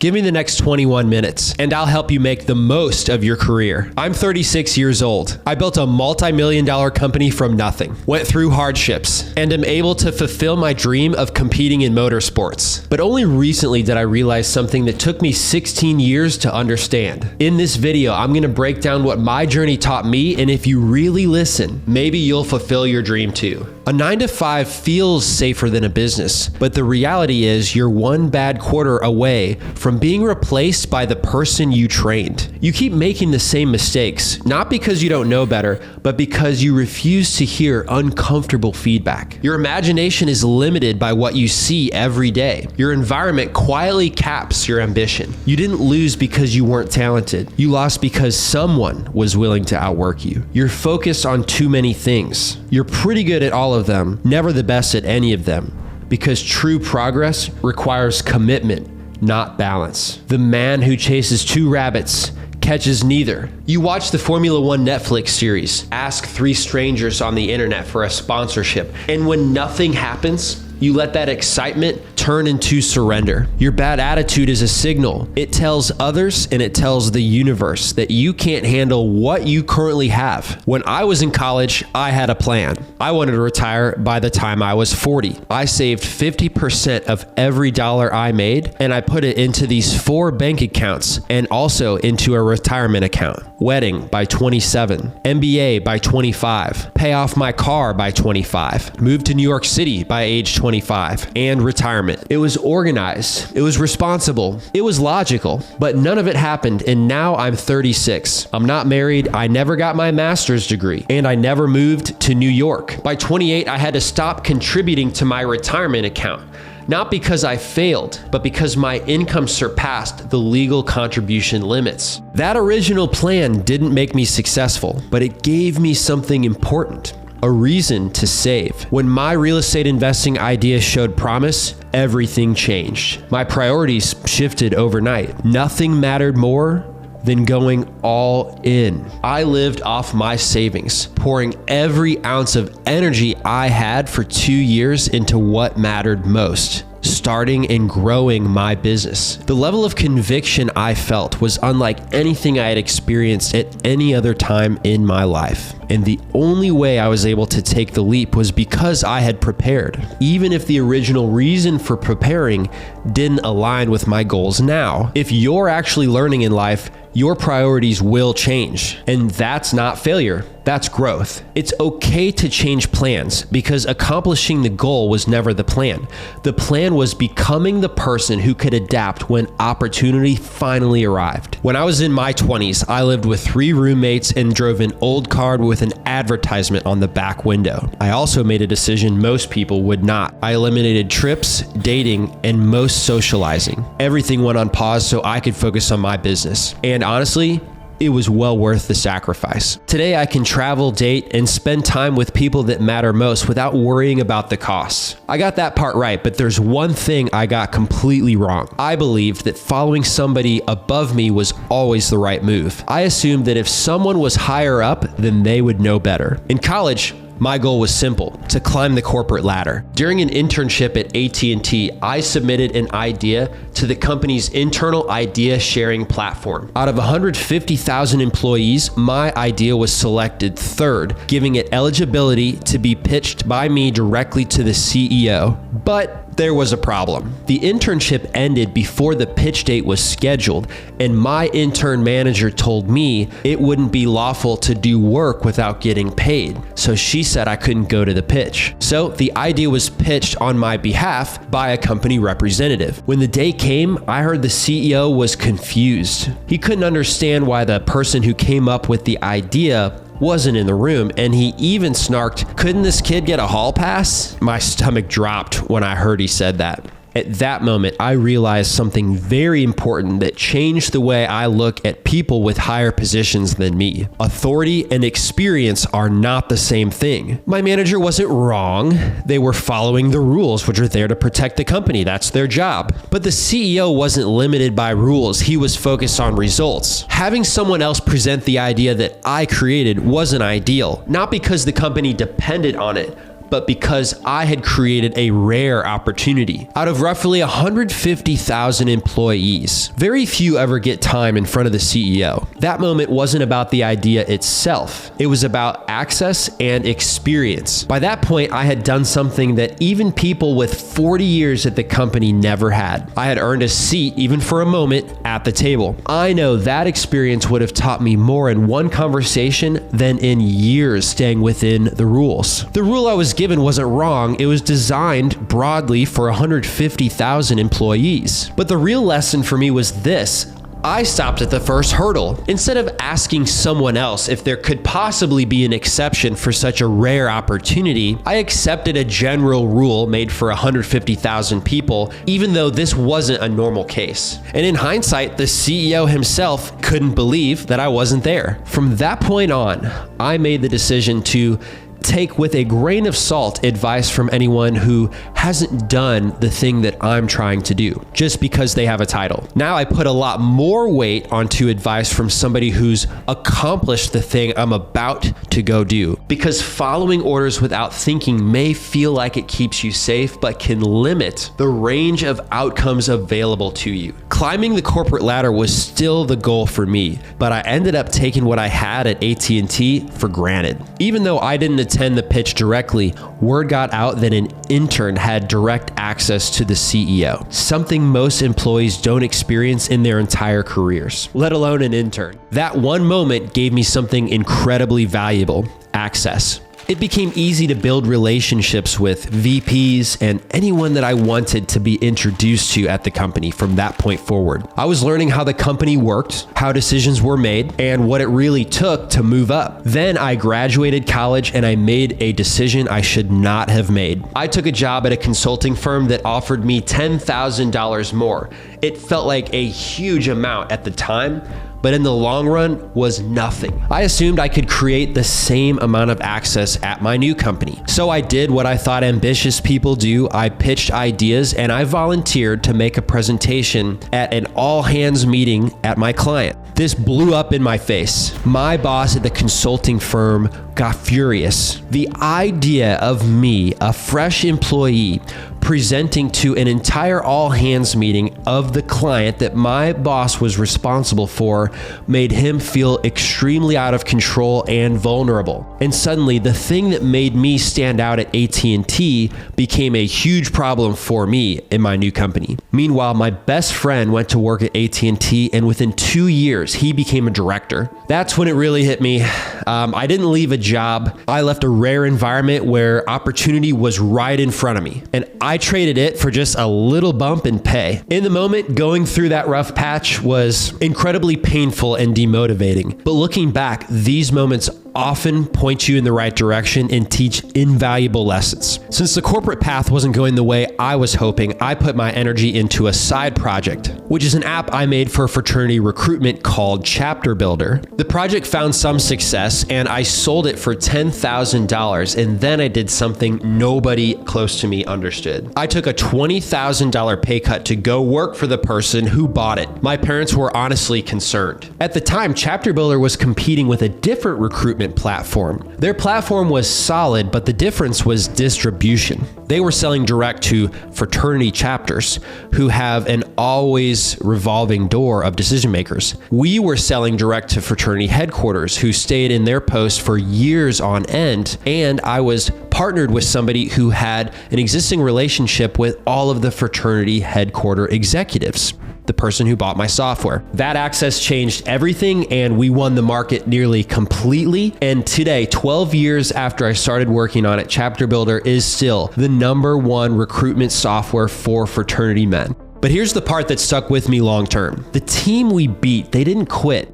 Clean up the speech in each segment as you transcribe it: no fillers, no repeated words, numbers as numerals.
Give me the next 21 minutes and I'll help you make the most of your career. I'm 36 years old. I built a multi-million-dollar company from nothing, went through hardships, and am able to fulfill my dream of competing in motorsports. But only recently did I realize something that took me 16 years to understand. In this video, I'm gonna break down what my journey taught me, and if you really listen, maybe you'll fulfill your dream too. A 9-to-5 feels safer than a business, but the reality is you're one bad quarter away from being replaced by the person you trained. You keep making the same mistakes, not because you don't know better, but because you refuse to hear uncomfortable feedback. Your imagination is limited by what you see every day. Your environment quietly caps your ambition. You didn't lose because you weren't talented. You lost because someone was willing to outwork you. You're focused on too many things. You're pretty good at all of them, never the best at any of them, because true progress requires commitment, not balance. The man who chases two rabbits catches neither. You watch the Formula One Netflix series, ask 3 strangers on the internet for a sponsorship, and when nothing happens, you let that excitement turn into surrender. Your bad attitude is a signal. It tells others and it tells the universe that you can't handle what you currently have. When I was in college, I had a plan. I wanted to retire by the time I was 40. I saved 50% of every dollar I made, and I put it into these 4 bank accounts and also into a retirement account. Wedding by 27, MBA by 25, pay off my car by 25, move to New York City by age 25, and retirement. It was organized, it was responsible, it was logical, but none of it happened, and now I'm 36. I'm not married, I never got my master's degree, and I never moved to New York. By 28, I had to stop contributing to my retirement account. Not because I failed, but because my income surpassed the legal contribution limits. That original plan didn't make me successful, but it gave me something important. A reason to save. When my real estate investing idea showed promise, everything changed. My priorities shifted overnight. Nothing mattered more than going all in. I lived off my savings, pouring every ounce of energy I had for 2 years into what mattered most: starting and growing my business. The level of conviction I felt was unlike anything I had experienced at any other time in my life. And the only way I was able to take the leap was because I had prepared. Even if the original reason for preparing didn't align with my goals now. If you're actually learning in life, your priorities will change. And that's not failure, that's growth. It's okay to change plans because accomplishing the goal was never the plan. The plan was becoming the person who could adapt when opportunity finally arrived. When I was in my 20s, I lived with 3 roommates and drove an old car with an advertisement on the back window. I also made a decision most people would not. I eliminated trips, dating, and most socializing. Everything went on pause so I could focus on my business. And honestly, it was well worth the sacrifice. Today, I can travel, date, and spend time with people that matter most without worrying about the costs. I got that part right, but there's one thing I got completely wrong. I believed that following somebody above me was always the right move. I assumed that if someone was higher up, then they would know better. In college, my goal was simple: to climb the corporate ladder. During an internship at AT&T, I submitted an idea to the company's internal idea sharing platform. Out of 150,000 employees, my idea was selected 3rd, giving it eligibility to be pitched by me directly to the CEO. But there was a problem. The internship ended before the pitch date was scheduled, and my intern manager told me it wouldn't be lawful to do work without getting paid. So she said I couldn't go to the pitch. So the idea was pitched on my behalf by a company representative. When the day came, I heard the CEO was confused. He couldn't understand why the person who came up with the idea wasn't in the room, and he even snarked, "Couldn't this kid get a hall pass?" My stomach dropped when I heard he said that. At that moment, I realized something very important that changed the way I look at people with higher positions than me. Authority and experience are not the same thing. My manager wasn't wrong. They were following the rules, which are there to protect the company. That's their job. But the CEO wasn't limited by rules. He was focused on results. Having someone else present the idea that I created wasn't ideal, not because the company depended on it, but because I had created a rare opportunity. Out of roughly 150,000 employees, very few ever get time in front of the CEO. That moment wasn't about the idea itself. It was about access and experience. By that point, I had done something that even people with 40 years at the company never had. I had earned a seat, even for a moment, at the table. I know that experience would have taught me more in one conversation than in years staying within the rules. The rule I was given wasn't wrong. It was designed broadly for 150,000 employees. But the real lesson for me was this: I stopped at the first hurdle. Instead of asking someone else if there could possibly be an exception for such a rare opportunity, I accepted a general rule made for 150,000 people, even though this wasn't a normal case. And in hindsight, the CEO himself couldn't believe that I wasn't there. From that point on, I made the decision to take with a grain of salt advice from anyone who hasn't done the thing that I'm trying to do just because they have a title. Now I put a lot more weight onto advice from somebody who's accomplished the thing I'm about to go do, because following orders without thinking may feel like it keeps you safe, but can limit the range of outcomes available to you. Climbing the corporate ladder was still the goal for me, but I ended up taking what I had at AT&T for granted. Even though I didn't attend the pitch directly, word got out that an intern had direct access to the CEO, something most employees don't experience in their entire careers, let alone an intern. That one moment gave me something incredibly valuable: access. It became easy to build relationships with VPs and anyone that I wanted to be introduced to at the company from that point forward. I was learning how the company worked, how decisions were made, and what it really took to move up. Then I graduated college and I made a decision I should not have made. I took a job at a consulting firm that offered me $10,000 more. It felt like a huge amount at the time, but in the long run was nothing. I assumed I could create the same amount of access at my new company. So I did what I thought ambitious people do. I pitched ideas and I volunteered to make a presentation at an all-hands meeting at my client. This blew up in my face. My boss at the consulting firm got furious. The idea of me, a fresh employee, presenting to an entire all-hands meeting of the client that my boss was responsible for made him feel extremely out of control and vulnerable. And suddenly, the thing that made me stand out at AT&T became a huge problem for me in my new company. Meanwhile, my best friend went to work at AT&T, and within 2 years, he became a director. That's when it really hit me. I didn't leave a job. I left a rare environment where opportunity was right in front of me, and I traded it for just a little bump in pay. In the moment, going through that rough patch was incredibly painful and demotivating. But looking back, these moments often point you in the right direction and teach invaluable lessons. Since the corporate path wasn't going the way I was hoping, I put my energy into a side project, which is an app I made for fraternity recruitment called ChapterBuilder. The project found some success and I sold it for $10,000, and then I did something nobody close to me understood. I took a $20,000 pay cut to go work for the person who bought it. My parents were honestly concerned. At the time, ChapterBuilder was competing with a different recruitment platform. Their platform was solid, but the difference was distribution. They were selling direct to fraternity chapters who have an always revolving door of decision makers. We were selling direct to fraternity headquarters who stayed in their post for years on end, and I was partnered with somebody who had an existing relationship with all of the fraternity headquarter executives, the person who bought my software. That access changed everything, and we won the market nearly completely. And today, 12 years after I started working on it, ChapterBuilder is still the #1 recruitment software for fraternity men. But here's the part that stuck with me long term. The team we beat, they didn't quit.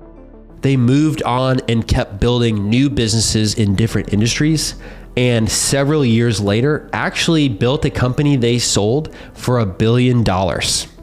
They moved on and kept building new businesses in different industries, and several years later actually built a company they sold for $1 billion.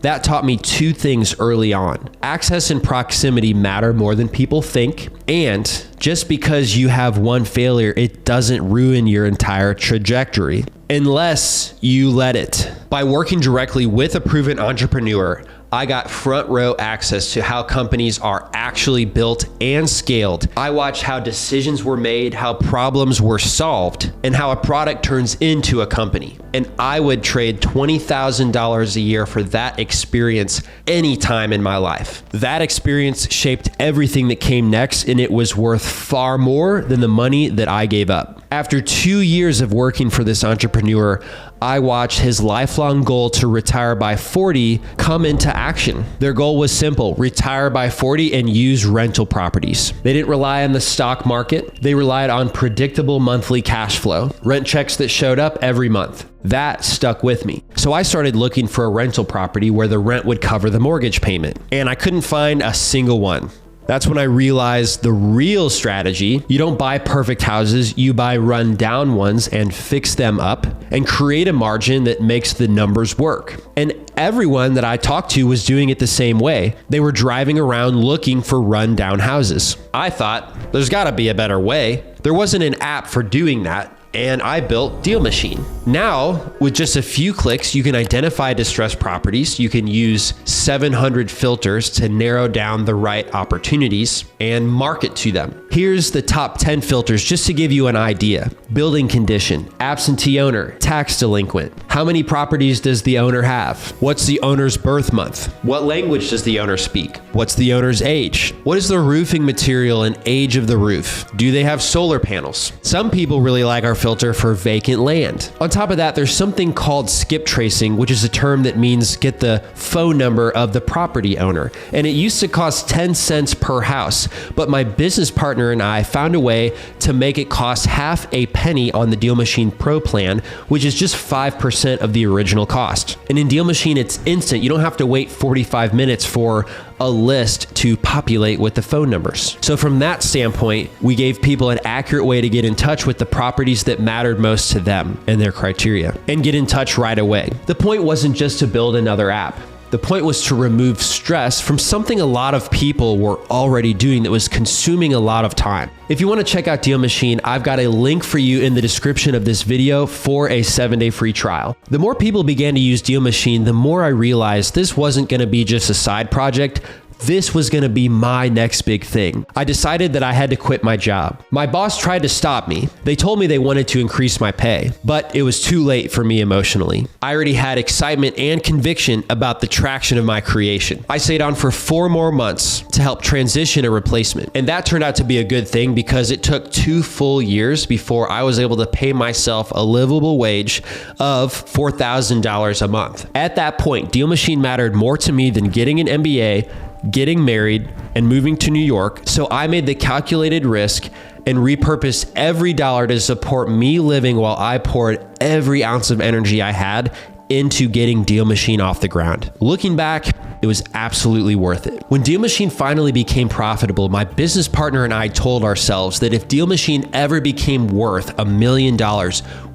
That taught me two things early on. Access and proximity matter more than people think, and just because you have one failure, it doesn't ruin your entire trajectory, unless you let it. By working directly with a proven entrepreneur, I got front row access to how companies are actually built and scaled. I watched how decisions were made, how problems were solved, and how a product turns into a company. And I would trade $20,000 a year for that experience any time in my life. That experience shaped everything that came next, and it was worth far more than the money that I gave up. After 2 years of working for this entrepreneur, I watched his lifelong goal to retire by 40 come into action. Their goal was simple: retire by 40 and use rental properties. They didn't rely on the stock market. They relied on predictable monthly cash flow, rent checks that showed up every month. That stuck with me. So I started looking for a rental property where the rent would cover the mortgage payment, and I couldn't find a single one. That's when I realized the real strategy: you don't buy perfect houses, you buy run down ones and fix them up and create a margin that makes the numbers work. And everyone that I talked to was doing it the same way. They were driving around looking for run down houses. I thought, there's gotta be a better way. There wasn't an app for doing that, and I built DealMachine. Now, with just a few clicks, you can identify distressed properties. You can use 700 filters to narrow down the right opportunities and market to them. Here's the top 10 filters just to give you an idea. Building condition, absentee owner, tax delinquent. How many properties does the owner have? What's the owner's birth month? What language does the owner speak? What's the owner's age? What is the roofing material and age of the roof? Do they have solar panels? Some people really like our filter for vacant land. On top of that, there's something called skip tracing, which is a term that means get the phone number of the property owner. And it used to cost 10 cents per house, but my business partner and I found a way to make it cost half a penny on the DealMachine Pro plan, which is just 5% of the original cost. And in DealMachine, it's instant. You don't have to wait 45 minutes for a list to populate with the phone numbers. So from that standpoint, we gave people an accurate way to get in touch with the properties that mattered most to them and their criteria, and get in touch right away. The point wasn't just to build another app. The point was to remove stress from something a lot of people were already doing that was consuming a lot of time. If you want to check out DealMachine, I've got a link for you in the description of this video for a 7-day free trial. The more people began to use DealMachine, the more I realized this wasn't going to be just a side project. This was going to be my next big thing. I decided that I had to quit my job. My boss tried to stop me. They told me they wanted to increase my pay, but it was too late for me emotionally. I already had excitement and conviction about the traction of my creation. I stayed on for 4 more months to help transition a replacement. And that turned out to be a good thing because it took 2 full years before I was able to pay myself a livable wage of $4,000 a month. At that point, DealMachine mattered more to me than getting an MBA, getting married, and moving to New York. So I made the calculated risk and repurposed every dollar to support me living while I poured every ounce of energy I had into getting DealMachine off the ground. Looking back, it was absolutely worth it. When DealMachine finally became profitable, my business partner and I told ourselves that if DealMachine ever became worth $1 million,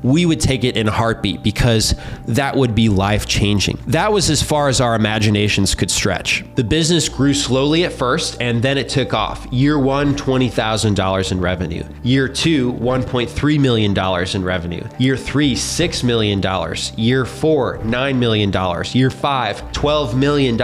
we would take it in a heartbeat because that would be life-changing. That was as far as our imaginations could stretch. The business grew slowly at first, and then it took off. Year 1, $20,000 in revenue. Year 2, $1.3 million in revenue. Year 3, $6 million. Year 4, $9 million. Year 5, $12 million.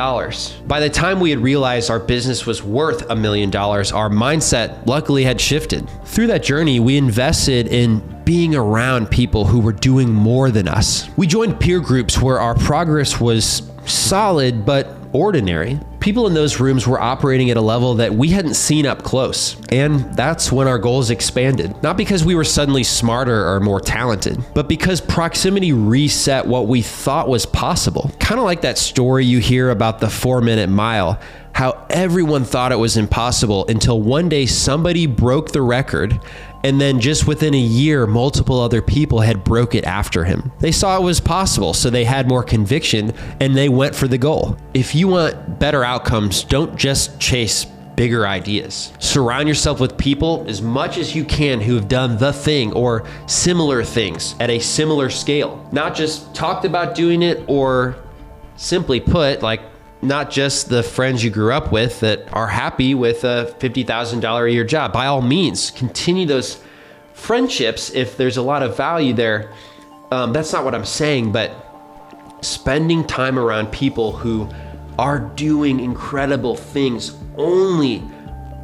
By the time we had realized our business was worth $1 million, our mindset luckily had shifted. Through that journey, we invested in being around people who were doing more than us. We joined peer groups where our progress was solid but ordinary. People in those rooms were operating at a level that we hadn't seen up close. And that's when our goals expanded. Not because we were suddenly smarter or more talented, but because proximity reset what we thought was possible. Kind of like that story you hear about the 4-minute mile, how everyone thought it was impossible until one day somebody broke the record, and then just within a year, multiple other people had broke it after him. They saw it was possible, so they had more conviction and they went for the goal. If you want better outcomes, don't just chase bigger ideas. Surround yourself with people as much as you can who have done the thing or similar things at a similar scale. Not just talked about doing it, or simply put, like, not just the friends you grew up with that are happy with a $50,000 a year job. By all means, continue those friendships if there's a lot of value there. That's not what I'm saying, but spending time around people who are doing incredible things only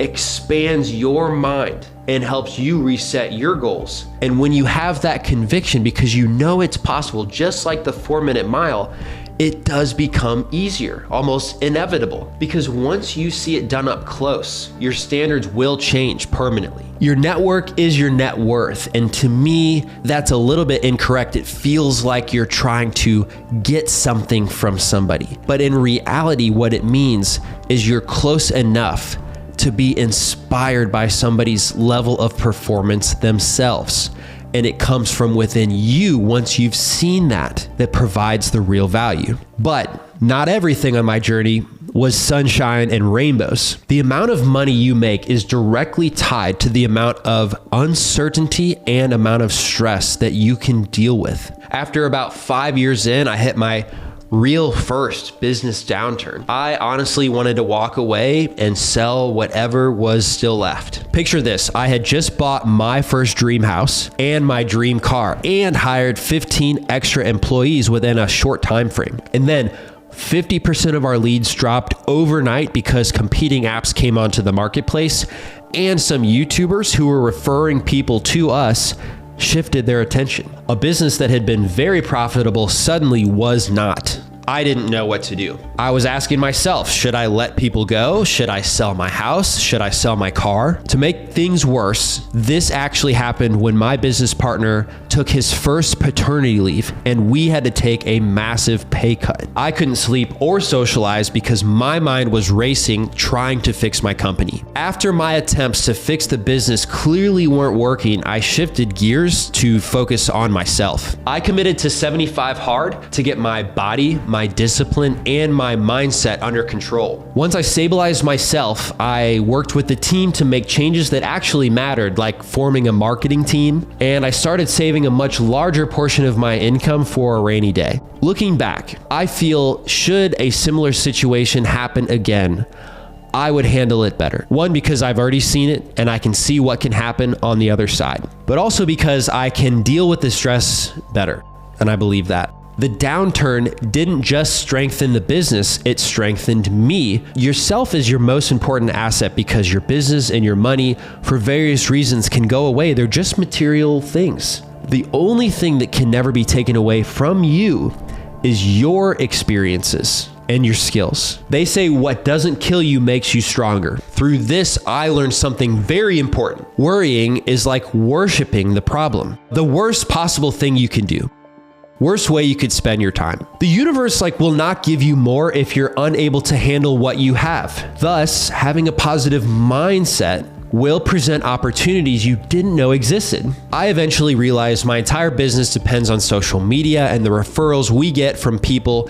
expands your mind and helps you reset your goals. And when you have that conviction, because you know it's possible, just like the 4-minute mile, it does become easier, almost inevitable. Because once you see it done up close, your standards will change permanently. Your network is your net worth. And to me, that's a little bit incorrect. It feels like you're trying to get something from somebody. But in reality, what it means is you're close enough to be inspired by somebody's level of performance themselves. And it comes from within you once you've seen that provides the real value. But not everything on my journey was sunshine and rainbows. The amount of money you make is directly tied to the amount of uncertainty and amount of stress that you can deal with. After about 5 years in, I hit my real first business downturn. I honestly wanted to walk away and sell whatever was still left. Picture this, I had just bought my first dream house and my dream car and hired 15 extra employees within a short time frame. And then 50% of our leads dropped overnight because competing apps came onto the marketplace, and some YouTubers who were referring people to us shifted their attention. A business that had been very profitable suddenly was not. I didn't know what to do. I was asking myself, should I let people go? Should I sell my house? Should I sell my car? To make things worse, this actually happened when my business partner took his first paternity leave and we had to take a massive pay cut. I couldn't sleep or socialize because my mind was racing trying to fix my company. After my attempts to fix the business clearly weren't working, I shifted gears to focus on myself. I committed to 75 hard to get my body, my discipline, and my mindset under control. Once I stabilized myself, I worked with the team to make changes that actually mattered, like forming a marketing team, and I started saving a much larger portion of my income for a rainy day. Looking back, I feel should a similar situation happen again, I would handle it better. One, because I've already seen it and I can see what can happen on the other side, but also because I can deal with the stress better, and I believe that. The downturn didn't just strengthen the business, it strengthened me. Yourself is your most important asset because your business and your money, for various reasons, can go away. They're just material things. The only thing that can never be taken away from you is your experiences and your skills. They say what doesn't kill you makes you stronger. Through this, I learned something very important. Worrying is like worshiping the problem. The worst possible thing you can do. Worst way you could spend your time. The universe will not give you more if you're unable to handle what you have. Thus, having a positive mindset will present opportunities you didn't know existed. I eventually realized my entire business depends on social media and the referrals we get from people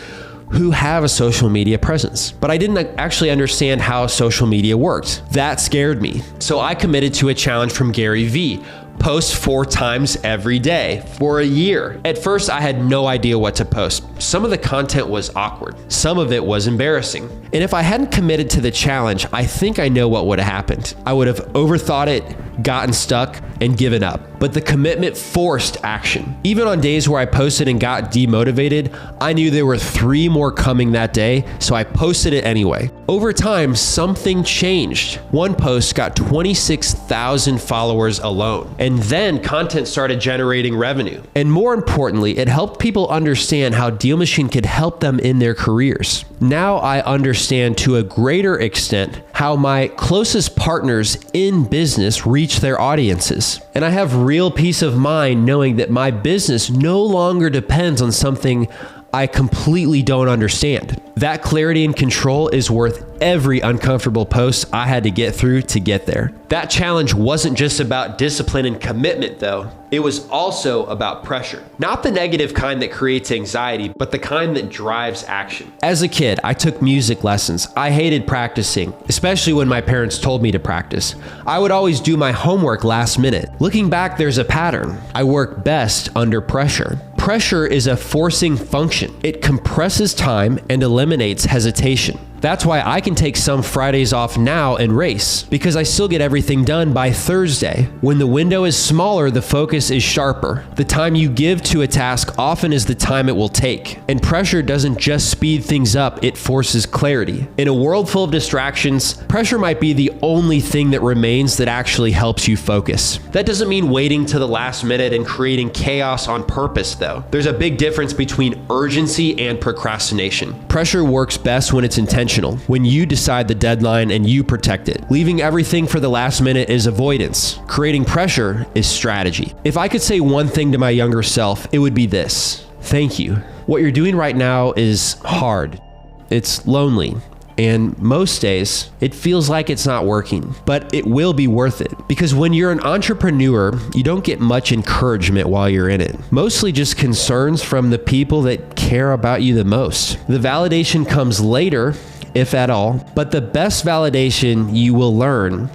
who have a social media presence. But I didn't actually understand how social media worked. That scared me. So I committed to a challenge from Gary Vee. Post 4 times every day for a year. At first, I had no idea what to post. Some of the content was awkward. Some of it was embarrassing. And if I hadn't committed to the challenge, I think I know what would have happened. I would have overthought it, gotten stuck, and given up. But the commitment forced action. Even on days where I posted and got demotivated, I knew there were 3 more coming that day, so I posted it anyway. Over time, something changed. One post got 26,000 followers alone. And then content started generating revenue. And more importantly, it helped people understand how DealMachine could help them in their careers. Now I understand to a greater extent how my closest partners in business reach their audiences. And I have real peace of mind knowing that my business no longer depends on something I completely don't understand. That clarity and control is worth every uncomfortable post I had to get through to get there. That challenge wasn't just about discipline and commitment though. It was also about pressure. Not the negative kind that creates anxiety, but the kind that drives action. As a kid, I took music lessons. I hated practicing, especially when my parents told me to practice. I would always do my homework last minute. Looking back, there's a pattern. I work best under pressure. Pressure is a forcing function. It compresses time and eliminates hesitation. That's why I can take some Fridays off now and race, because I still get everything done by Thursday. When the window is smaller, the focus is sharper. The time you give to a task often is the time it will take. And pressure doesn't just speed things up, it forces clarity. In a world full of distractions, pressure might be the only thing that remains that actually helps you focus. That doesn't mean waiting to the last minute and creating chaos on purpose, though. There's a big difference between urgency and procrastination. Pressure works best when it's intentional, when you decide the deadline and you protect it. Leaving everything for the last minute is avoidance. Creating pressure is strategy. If I could say one thing to my younger self, it would be this: thank you. What you're doing right now is hard. It's lonely. And most days, it feels like it's not working, but it will be worth it. Because when you're an entrepreneur, you don't get much encouragement while you're in it. Mostly just concerns from the people that care about you the most. The validation comes later, if at all, but the best validation you will learn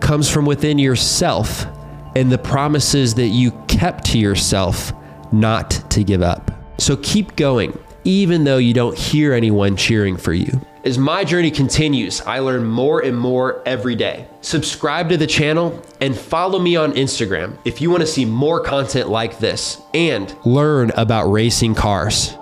comes from within yourself and the promises that you kept to yourself not to give up. So keep going, even though you don't hear anyone cheering for you. As my journey continues, I learn more and more every day. Subscribe to the channel and follow me on Instagram if you want to see more content like this and learn about racing cars.